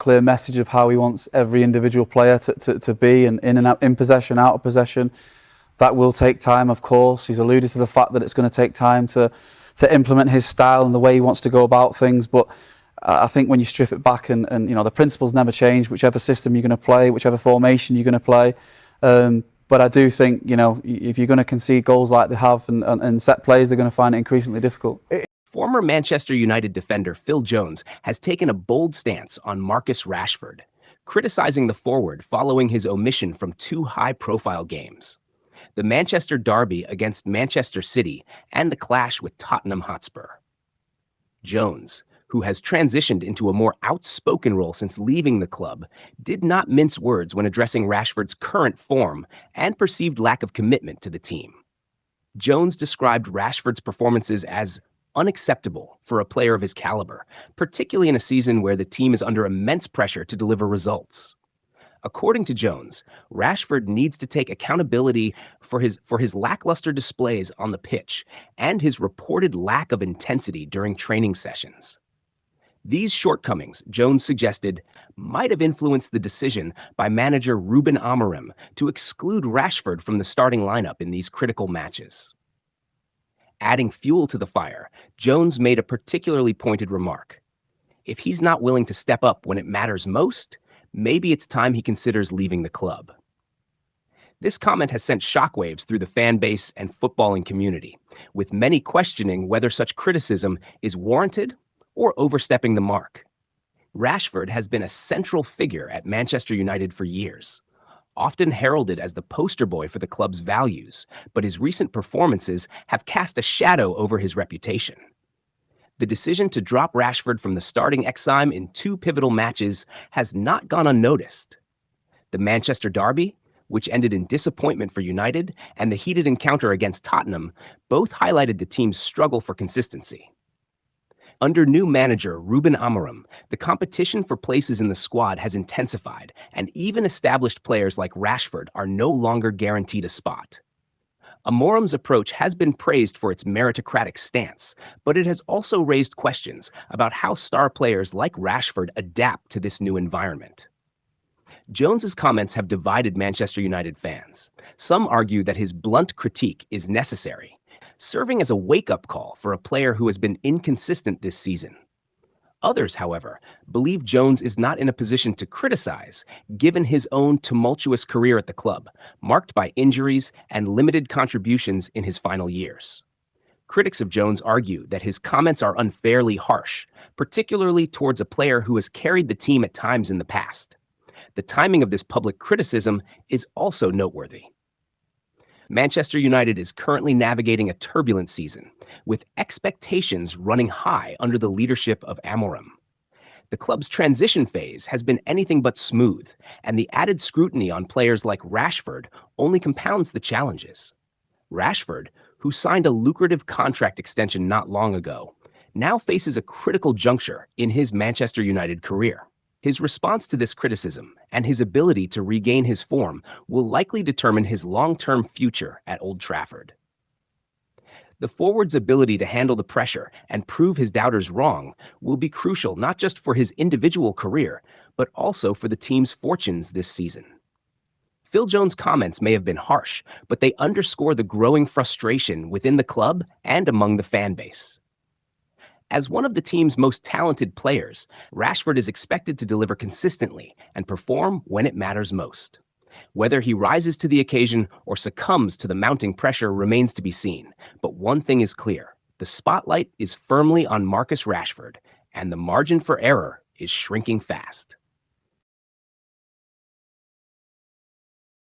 clear message of how he wants every individual player to be, and in out, in possession, out of possession. That will take time, of course. He's alluded to the fact that it's going to take time to implement his style and the way he wants to go about things. But I think when you strip it back and the principles never change, whichever system you're going to play, whichever formation you're going to play. But I do think, if you're going to concede goals like they have and set plays, they're going to find it increasingly difficult. Former Manchester United defender Phil Jones has taken a bold stance on Marcus Rashford, criticizing the forward following his omission from 2 high-profile games: the Manchester derby against Manchester City and the clash with Tottenham Hotspur. Jones, who has transitioned into a more outspoken role since leaving the club, did not mince words when addressing Rashford's current form and perceived lack of commitment to the team. Jones described Rashford's performances as unacceptable for a player of his caliber, particularly in a season where the team is under immense pressure to deliver results. According to Jones, Rashford needs to take accountability for his lackluster displays on the pitch and his reported lack of intensity during training sessions. These shortcomings, Jones suggested, might have influenced the decision by manager Ruben Amorim to exclude Rashford from the starting lineup in these critical matches. Adding fuel to the fire, Jones made a particularly pointed remark. If he's not willing to step up when it matters most, maybe it's time he considers leaving the club. This comment has sent shockwaves through the fan base and footballing community, with many questioning whether such criticism is warranted or overstepping the mark. Rashford has been a central figure at Manchester United for years, often heralded as the poster boy for the club's values, but his recent performances have cast a shadow over his reputation. The decision to drop Rashford from the starting Exime in 2 pivotal matches has not gone unnoticed. The Manchester derby, which ended in disappointment for United, and the heated encounter against Tottenham both highlighted the team's struggle for consistency. Under new manager Ruben Amorim, the competition for places in the squad has intensified, and even established players like Rashford are no longer guaranteed a spot. Amorim's approach has been praised for its meritocratic stance, but it has also raised questions about how star players like Rashford adapt to this new environment. Jones's comments have divided Manchester United fans. Some argue that his blunt critique is necessary, serving as a wake-up call for a player who has been inconsistent this season. Others, however, believe Jones is not in a position to criticize, given his own tumultuous career at the club, marked by injuries and limited contributions in his final years. Critics of Jones argue that his comments are unfairly harsh, particularly towards a player who has carried the team at times in the past. The timing of this public criticism is also noteworthy. Manchester United is currently navigating a turbulent season, with expectations running high under the leadership of Amorim. The club's transition phase has been anything but smooth, and the added scrutiny on players like Rashford only compounds the challenges. Rashford, who signed a lucrative contract extension not long ago, now faces a critical juncture in his Manchester United career. His response to this criticism and his ability to regain his form will likely determine his long-term future at Old Trafford. The forward's ability to handle the pressure and prove his doubters wrong will be crucial not just for his individual career, but also for the team's fortunes this season. Phil Jones' comments may have been harsh, but they underscore the growing frustration within the club and among the fan base. As one of the team's most talented players, Rashford is expected to deliver consistently and perform when it matters most. Whether he rises to the occasion or succumbs to the mounting pressure remains to be seen, but one thing is clear: the spotlight is firmly on Marcus Rashford, and the margin for error is shrinking fast.